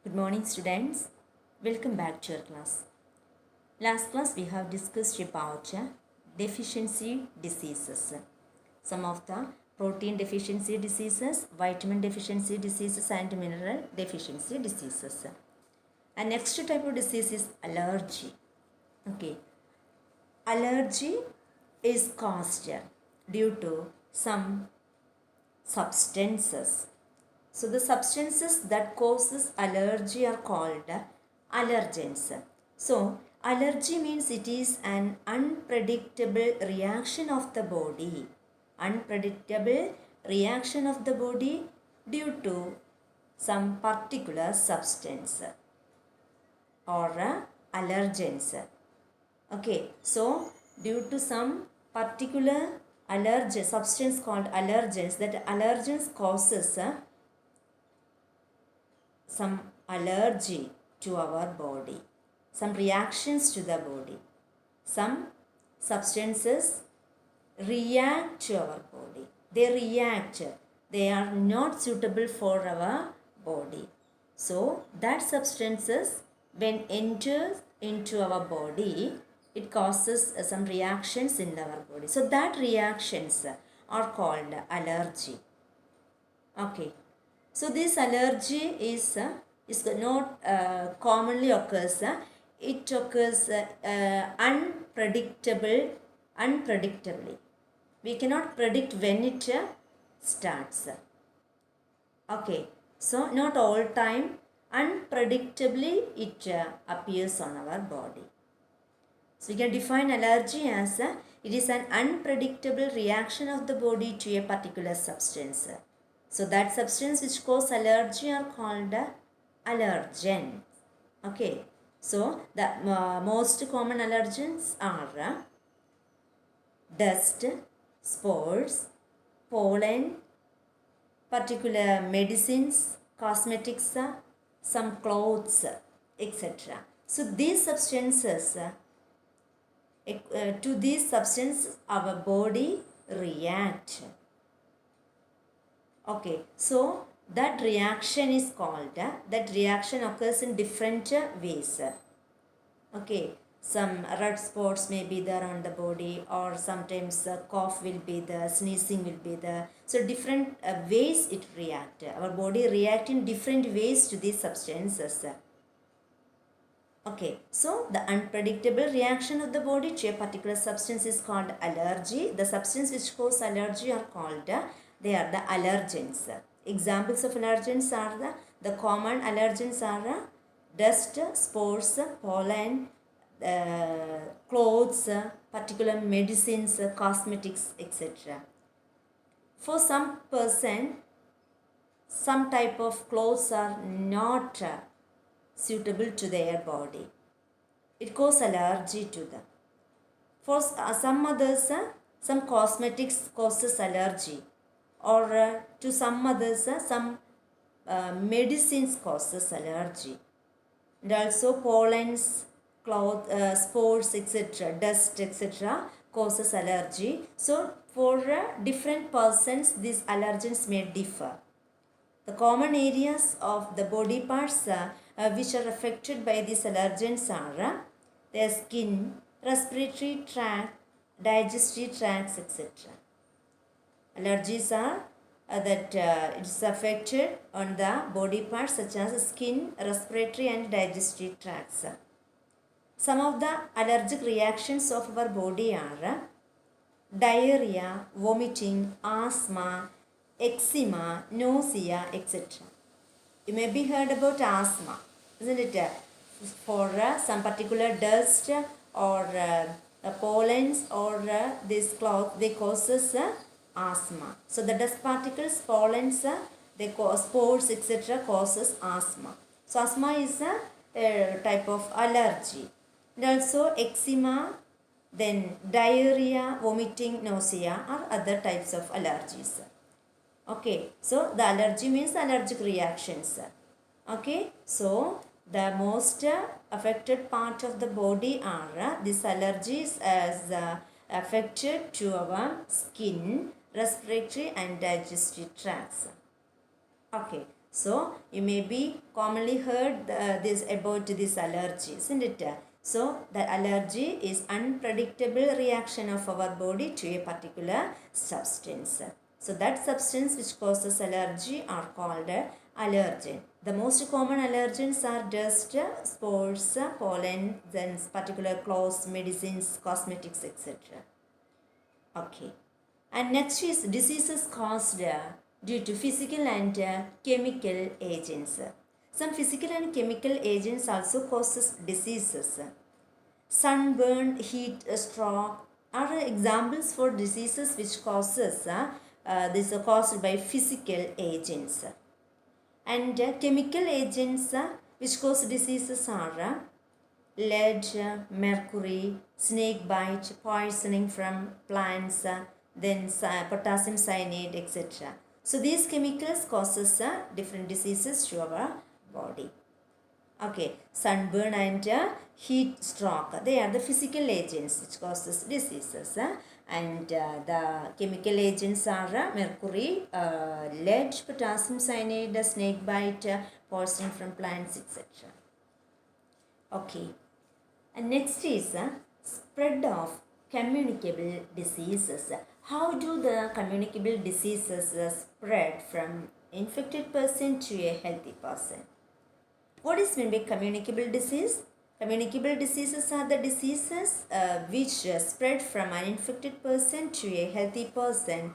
Good morning, students. Welcome back to our class. Last class we have discussed about deficiency diseases. Some of the protein deficiency diseases, vitamin deficiency diseases, and mineral deficiency diseases. And next type of disease is allergy. Okay, allergy is caused due to some substances. So the substances that causes allergy are called allergens. So allergy means it is an unpredictable reaction of the body. Unpredictable reaction of the body due to some particular substance or allergens. Okay, so due to some particular allergen substance called allergens, that allergens causes some allergy to our body, some reactions to the body. Some substances react to our body. They react. They are not suitable for our body. So that substances when enters into our body, it causes some reactions in our body. So that reactions are called allergy. Okay. So this allergy is not commonly occurs. It occurs unpredictably. We cannot predict when it starts. Okay. So not all time, unpredictably it appears on our body. So we can define allergy as it is an unpredictable reaction of the body to a particular substance. So that substance which cause allergy are called allergen. Okay. So the most common allergens are dust, spores, pollen, particular medicines, cosmetics, some clothes, etc. So these substances, to these substances our body react. Okay, so that reaction is called, that reaction occurs in different ways. Okay, some red spots may be there on the body, or sometimes cough will be there, sneezing will be there. So different ways it react. Our body react in different ways to these substances. Okay, so the unpredictable reaction of the body to a particular substance is called allergy. The substance which cause allergy are called, they are the allergens. Examples of allergens are the common allergens are dust, spores, pollen, clothes, particular medicines, cosmetics, etc. For some person, some type of clothes are not suitable to their body. It causes allergy to them. For some others, some cosmetics causes allergy, or to some others, some medicines causes allergy, and also pollens, cloth, spores, etc., dust, etc., causes allergy. So for different persons, these allergens may differ. The common areas of the body parts which are affected by these allergens are their skin, respiratory tract, digestive tracts, etc. Allergies are that it is affected on the body parts such as skin, respiratory and digestive tracts. Some of the allergic reactions of our body are diarrhea, vomiting, asthma, eczema, nausea, etc. You may be heard about asthma, isn't it? For some particular dust or pollens or this cloth, they causes asthma. So the dust particles, pollens, they cause spores, etc. causes asthma. So asthma is a type of allergy. And also eczema, then diarrhea, vomiting, nausea are other types of allergies. Okay, so the allergy means allergic reactions. Okay, so the most affected part of the body are these allergies as affected to our skin, respiratory and digestive tracts. Okay, So you may be commonly heard this about this allergy, isn't it? So the allergy is unpredictable reaction of our body to a particular substance. So that substance which causes allergy are called allergen. The most common allergens are dust, spores, pollen, then particular clothes, medicines, cosmetics, etc. Okay. And next is diseases caused due to physical and chemical agents. Some physical and chemical agents also causes diseases. Sunburn, heat stroke are examples for diseases which causes this are caused by physical agents. And chemical agents which cause diseases are lead, mercury, snake bite, poisoning from plants, then potassium cyanide, etc. So these chemicals causes different diseases to our body. Okay, sunburn and heat stroke, they are the physical agents which causes diseases. And the chemical agents are mercury, lead, potassium cyanide, snake bite, poisoning from plants, etc. Okay. And next is spread of communicable diseases. How do the communicable diseases spread from infected person to a healthy person? What is meant by communicable disease? Communicable diseases are the diseases which spread from an infected person to a healthy person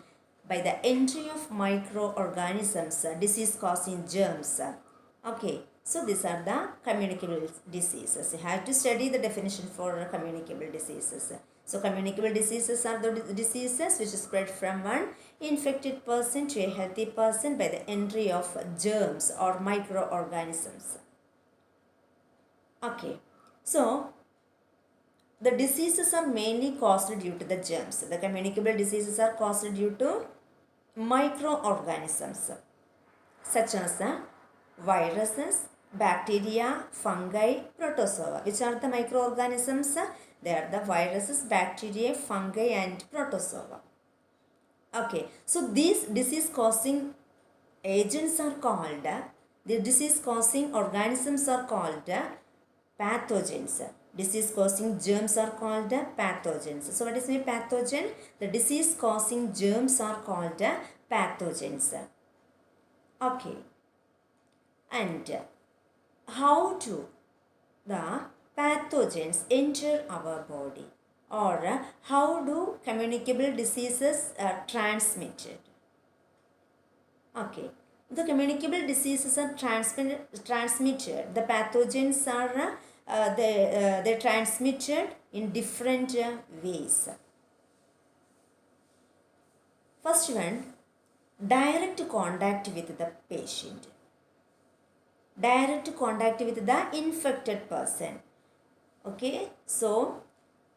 by the entry of microorganisms, disease causing germs. Okay, so these are the communicable diseases. You have to study the definition for communicable diseases. So communicable diseases are the diseases which spread from one infected person to a healthy person by the entry of germs or microorganisms. Okay, so the diseases are mainly caused due to the germs. The communicable diseases are caused due to microorganisms such as viruses, bacteria, fungi, protozoa. Which are the microorganisms? They are the viruses, bacteria, fungi and protozoa. Okay, so these disease causing agents are called, the disease causing organisms are called pathogens. Disease causing germs are called pathogens. So what is a pathogen? The disease causing germs are called pathogens. Okay. And how do the pathogens enter our body, or how do communicable diseases transmitted? Okay, the communicable diseases are transmitted. The pathogens are they transmitted in different ways. First one, direct contact with the patient. Direct contact with the infected person. Okay, so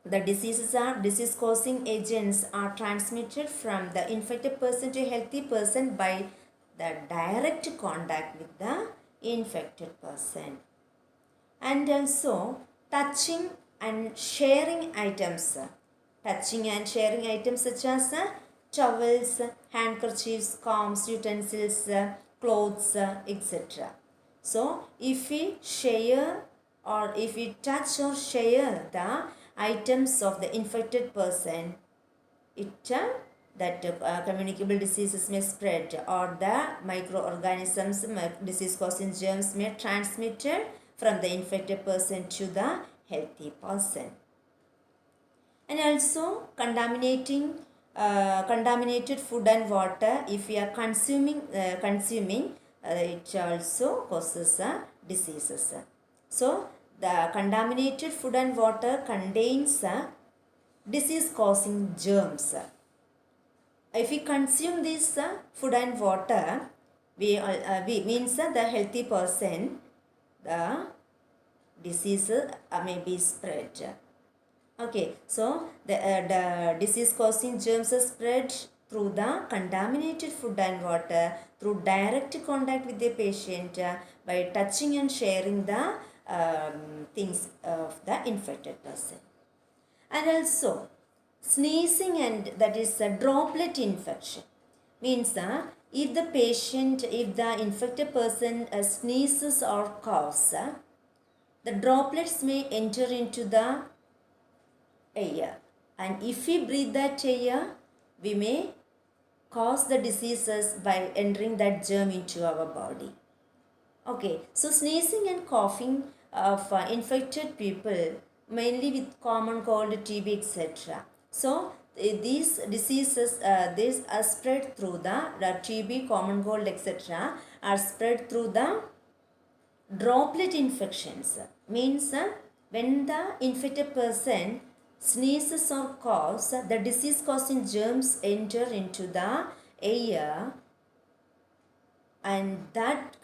the disease causing agents are transmitted from the infected person to a healthy person by the direct contact with the infected person. And also touching and sharing items. Touching and sharing items such as towels, handkerchiefs, combs, utensils, clothes, etc. So if we share or if we touch or share the items of the infected person, it communicable diseases may spread, or the microorganisms, disease causing germs may transmitted from the infected person to the healthy person. And also contaminating contaminated food and water, if we are consuming it also causes diseases. So the contaminated food and water contains disease causing germs. If we consume this food and water, we means the healthy person, the disease may be spread. Okay, so the disease causing germs are spread through the contaminated food and water through direct contact with the patient by touching and sharing the things of the infected person. And also sneezing, and that is a droplet infection, means If the infected person sneezes or coughs, the droplets may enter into the air. And if we breathe that air, we may cause the diseases by entering that germ into our body. Okay, so sneezing and coughing of infected people, mainly with common cold, TB, etc. So these diseases, these are spread through the TB, common cold, etc. are spread through the droplet infections. Means when the infected person sneezes or coughs, the disease causing germs enter into the air, and that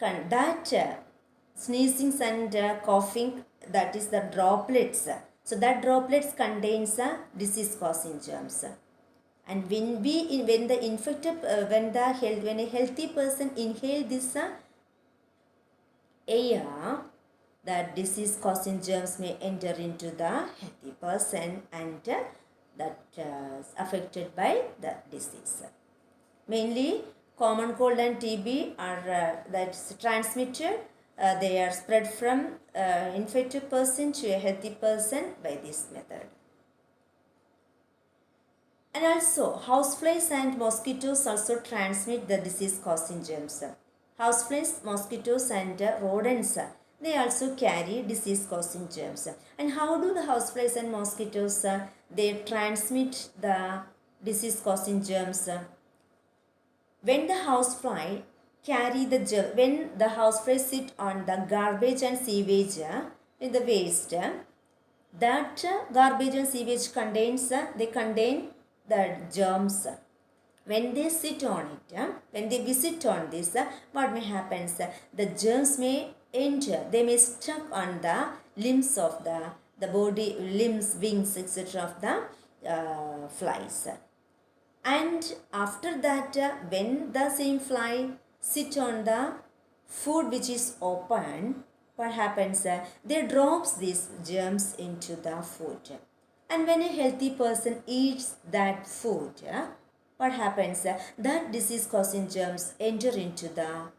sneezing and coughing, that is the droplets. So that droplets contains disease causing germs. And when the infected when a healthy person inhale this air, that disease causing germs may enter into the healthy person, and that affected by the disease. Mainly common cold and TB are that's transmitted. They are spread from infected person to a healthy person by this method. And also houseflies and mosquitoes also transmit the disease causing germs. Houseflies, mosquitoes and rodents, they also carry disease causing germs. And how do the houseflies and mosquitoes they transmit the disease causing germs? When the housefly carry the when the housefly sit on the garbage and sewage in the waste, that garbage and sewage contains they contain the germs. When they sit on it, when they visit on this, what may happen? The germs may enter. They may stuck on the limbs of the body, limbs, wings, etc. of the flies. And after that, when the same fly sit on the food which is open, what happens? They drops these germs into the food. And when a healthy person eats that food, what happens? That disease causing germs enter into the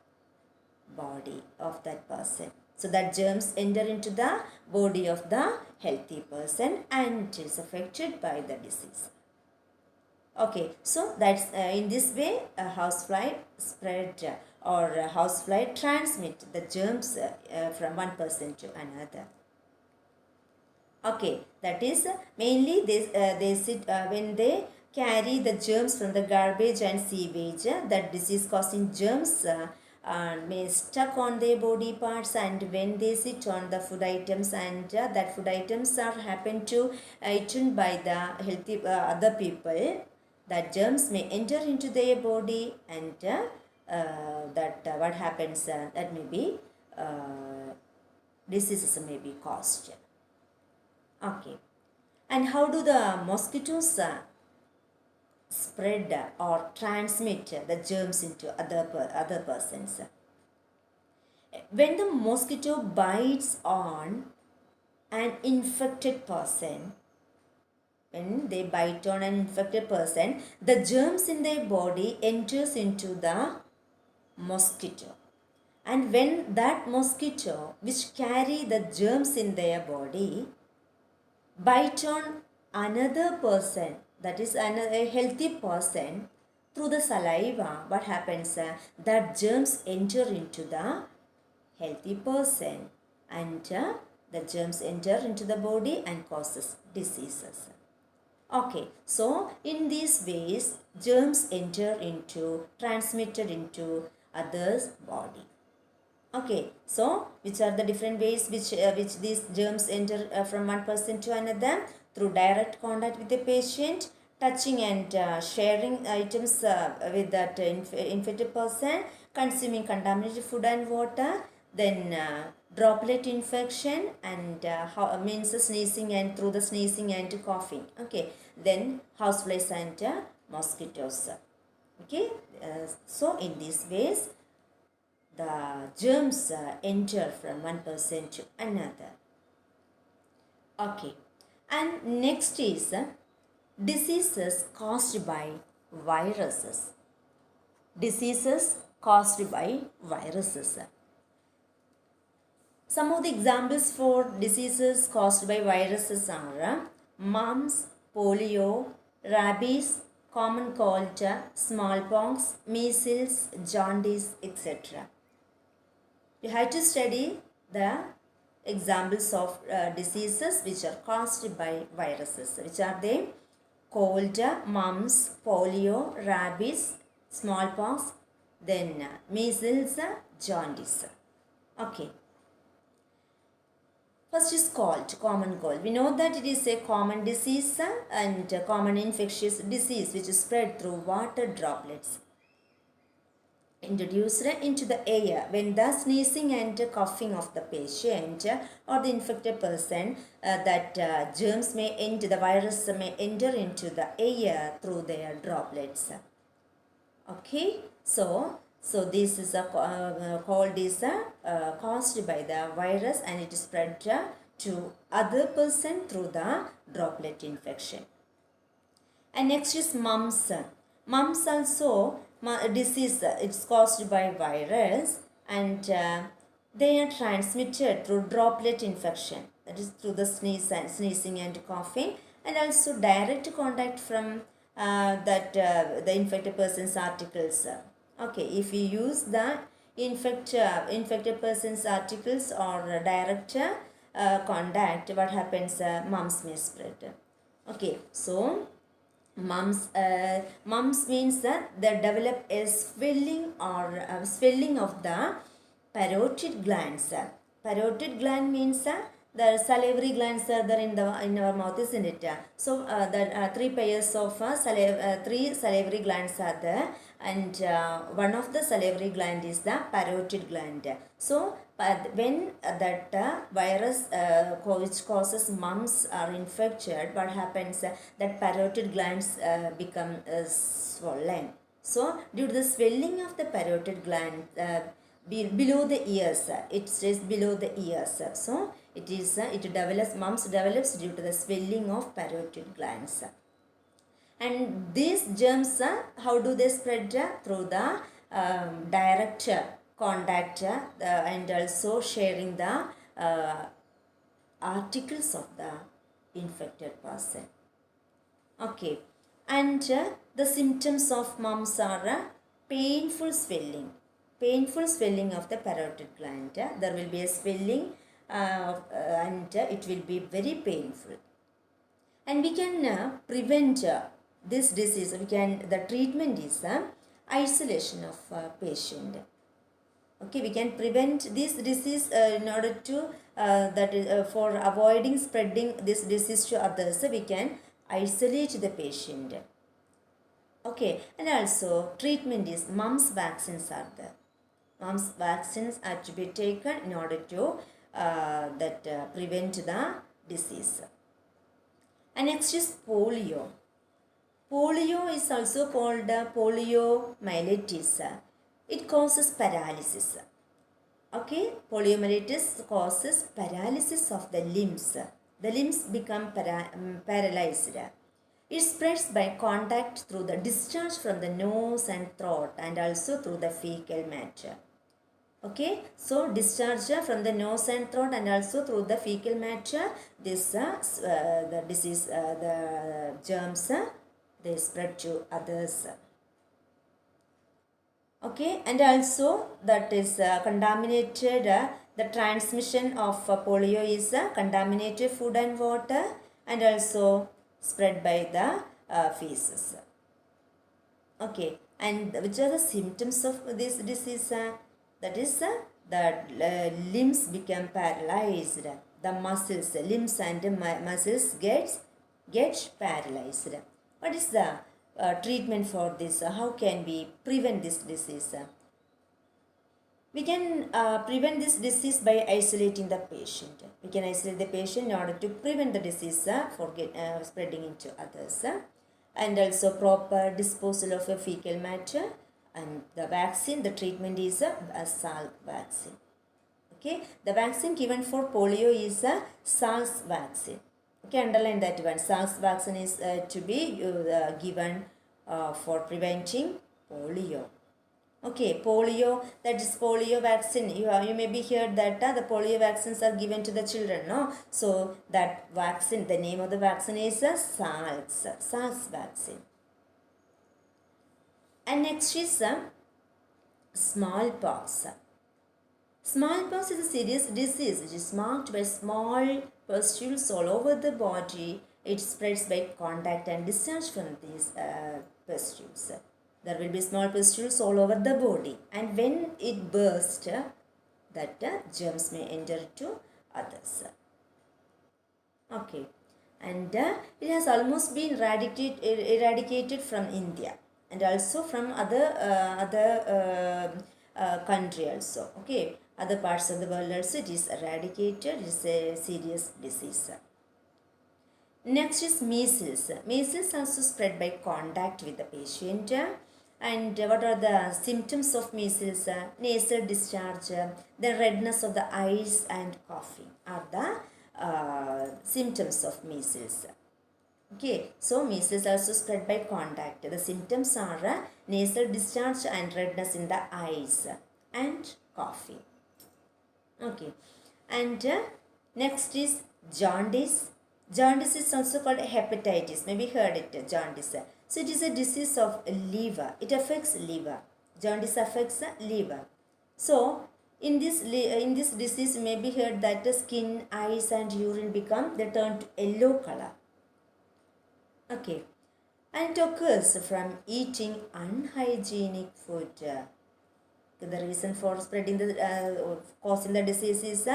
body of that person. So that germs enter into the body of the healthy person and is affected by the disease. Okay, so that's in this way a housefly spread or a housefly transmit the germs from one person to another. Okay, that is mainly they sit when they carry the germs from the garbage and sewage, that disease causing germs may stuck on their body parts, and when they sit on the food items, and that food items are happen to eaten by the healthy other people, that germs may enter into their body, and that what happens that may be diseases may be caused. Okay, and how do the mosquitoes spread or transmit the germs into other persons? When the mosquito bites on an infected person, when they bite on an infected person, the germs in their body enters into the mosquito. And when that mosquito, which carry the germs in their body, bite on another person, that is a healthy person, through the saliva, what happens? That germs enter into the healthy person, and the germs enter into the body and causes diseases. Okay, so in these ways, germs transmitted into others' body. Okay, so which are the different ways which these germs enter from one person to another? Through direct contact with the patient, touching and sharing items with that infected person, consuming contaminated food and water, then droplet infection, and means sneezing and through the sneezing and coughing. Okay, then houseflies and mosquitoes. Okay, so in these ways the germs enter from one person to another. Okay, and next is diseases caused by viruses. diseases caused by viruses. Some of the examples for diseases caused by viruses are mumps, polio, rabies, common cold, smallpox, measles, jaundice, etc. You have to study the examples of diseases which are caused by viruses. Which are they? Cold, mumps, polio, rabies, smallpox, then measles, jaundice. Okay. First is cold, common cold. We know that it is a common disease and a common infectious disease which is spread through water droplets introduced into the air when the sneezing and coughing of the patient or the infected person, that germs may enter, the virus may enter into the air through their droplets. Okay, so this is a cold is caused by the virus and it is spread to other person through the droplet infection. And next is mumps. Mumps also disease. It's caused by virus and they are transmitted through droplet infection. That is through the sneezing and coughing, and also direct contact from the infected person's articles. Okay, if you use the infected person's articles or direct contact, what happens? Mumps may spread. Okay, so mumps means that they develop a swelling or swelling of the parotid glands. Parotid gland means the salivary glands are there in our mouth, isn't it? So the three pairs of three salivary glands are there, and one of the salivary gland is the parotid gland. So when that virus which causes mumps are infected, what happens? That parotid glands become swollen. So due to the swelling of the parotid gland below the ears, it stays below the ears. So mumps develops due to the swelling of parotid glands. And these germs, how do they spread? Through the direct contact and also sharing the articles of the infected person. Okay, and the symptoms of mumps are painful swelling of the parotid gland. There will be a swelling and it will be very painful. And we can prevent this disease. The treatment is isolation of patient. Okay, we can prevent this disease in order to for avoiding spreading this disease to others. We can isolate the patient. Okay, and also treatment is mumps vaccines are there. Mumps vaccines are to be taken in order to prevent the disease. And next is polio. Polio is also called poliomyelitis. It causes paralysis. Okay, poliomyelitis causes paralysis of the limbs. The limbs become paralyzed. It spreads by contact through the discharge from the nose and throat and also through the fecal matter. Okay, so discharge from the nose and throat and also through the fecal matter, this the disease, the germs, they spread to others. Okay, and also that is contaminated, the transmission of polio is contaminated food and water and also spread by the feces. Okay, and which are the symptoms of this disease? That is the limbs become paralyzed. The muscles, limbs and muscles gets paralyzed. What is the treatment for this? How can we prevent this disease? We can prevent this disease by isolating the patient. We can isolate the patient in order to prevent the disease for spreading into others. And also proper disposal of a fecal matter. And the vaccine, the treatment is a Salk vaccine. Okay, the vaccine given for polio is a Salk vaccine. Okay, underline that one. Salk vaccine is to be given for preventing polio. Okay, polio, that is polio vaccine. You may be heard that the polio vaccines are given to the children, no? So that vaccine, the name of the vaccine is SARS vaccine. And next is smallpox. Smallpox is a serious disease which is marked by small pustules all over the body. It spreads by contact and discharge from these pustules. There will be small pustules all over the body, and when it bursts, that germs may enter to others. Okay, and it has almost been eradicated from India and also from other country also. Okay, other parts of the world also it is eradicated. It is a serious disease. Next is measles. Measles also spread by contact with the patient. And what are the symptoms of measles? Nasal discharge, the redness of the eyes and coughing are the symptoms of measles. Okay, so measles also spread by contact. The symptoms are nasal discharge and redness in the eyes and coughing. Okay, and next is jaundice. Jaundice is also called hepatitis. Maybe heard it, jaundice. So it is a disease of liver. It affects liver. Jaundice affects liver. So in this disease, you may be heard that the skin, eyes, and urine they turn to yellow color. Okay, and it occurs from eating unhygienic food. The reason for spreading the causing the disease is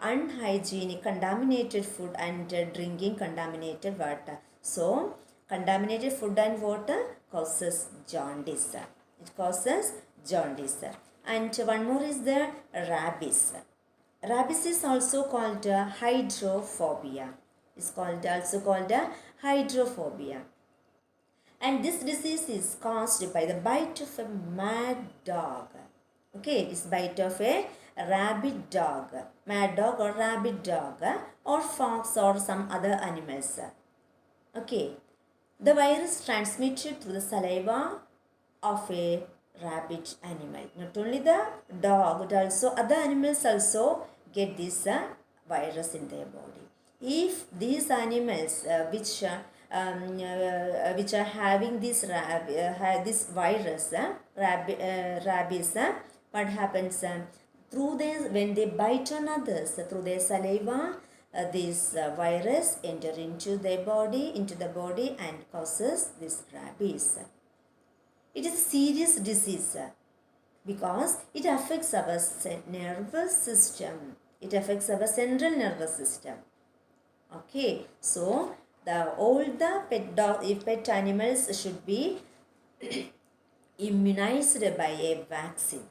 unhygienic, contaminated food and drinking contaminated water. So contaminated food and water causes jaundice. It causes jaundice. And one more is the rabies. Rabies is also called hydrophobia. It's also called hydrophobia. And this disease is caused by the bite of a mad dog. Okay, this bite of a rabid dog, mad dog or rabid dog, or fox or some other animals. Okay, the virus transmitted through the saliva of a rabid animal. Not only the dog, but also other animals also get this virus in their body. If these animals which are having this this virus, rabies, what happens through this when they bite on others through their saliva, this virus enter into the body and causes this rabies. It is a serious disease because it affects our nervous system. It affects our central nervous system. Okay, so all the pet animals should be immunized by a vaccine.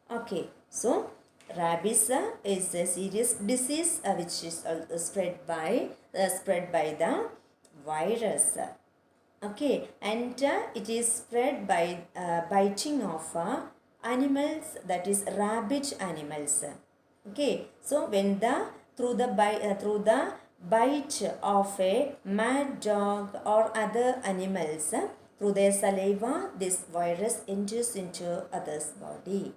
Okay, so rabies is a serious disease which is spread by the virus. Okay, and it is spread by biting of animals, that is rabid animals. Okay, so when through the bite of a mad dog or other animals, through their saliva, this virus enters into others' body.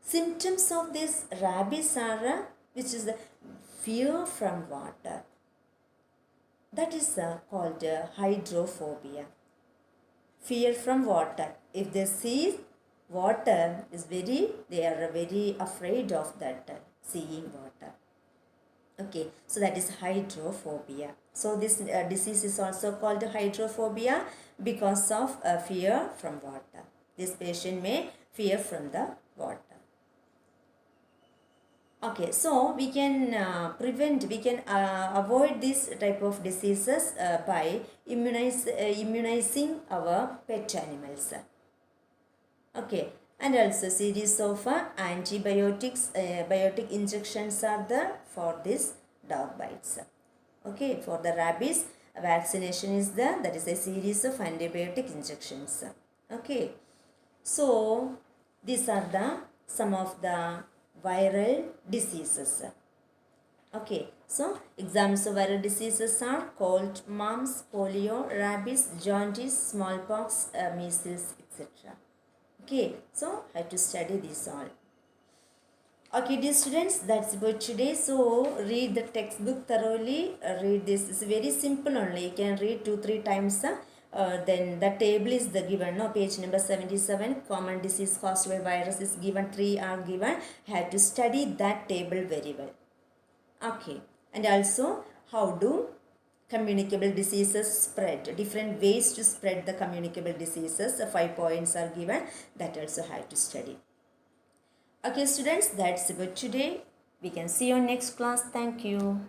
Symptoms of this rabies are which is the fear from water. That is called hydrophobia. Fear from water. If they see water, they are very afraid of that seeing water. Okay, so that is hydrophobia. So this disease is also called hydrophobia because of fear from water. This patient may fear from the water. Okay, so we can avoid this type of diseases by immunizing our pet animals. Okay, and also series of biotic injections are there for this dog bites. Okay, for the rabies, vaccination is there. That is a series of antibiotic injections. Okay, so these are some of the viral diseases. Okay, so examples of viral diseases are cold, mumps, polio, rabies, jaundice, smallpox, measles, etc. Okay, so I have to study this all. Okay, dear students, that's about today. So read the textbook thoroughly. Read this. It's very simple only. You can read 2-3 times. Then the table is the given. No, page number 77. Common disease caused by virus is given. 3 are given. You have to study that table very well. Okay, and also how do communicable diseases spread? Different ways to spread the communicable diseases. 5 points are given. That also have to study. Okay students, that's about today. We can see you next class. Thank you.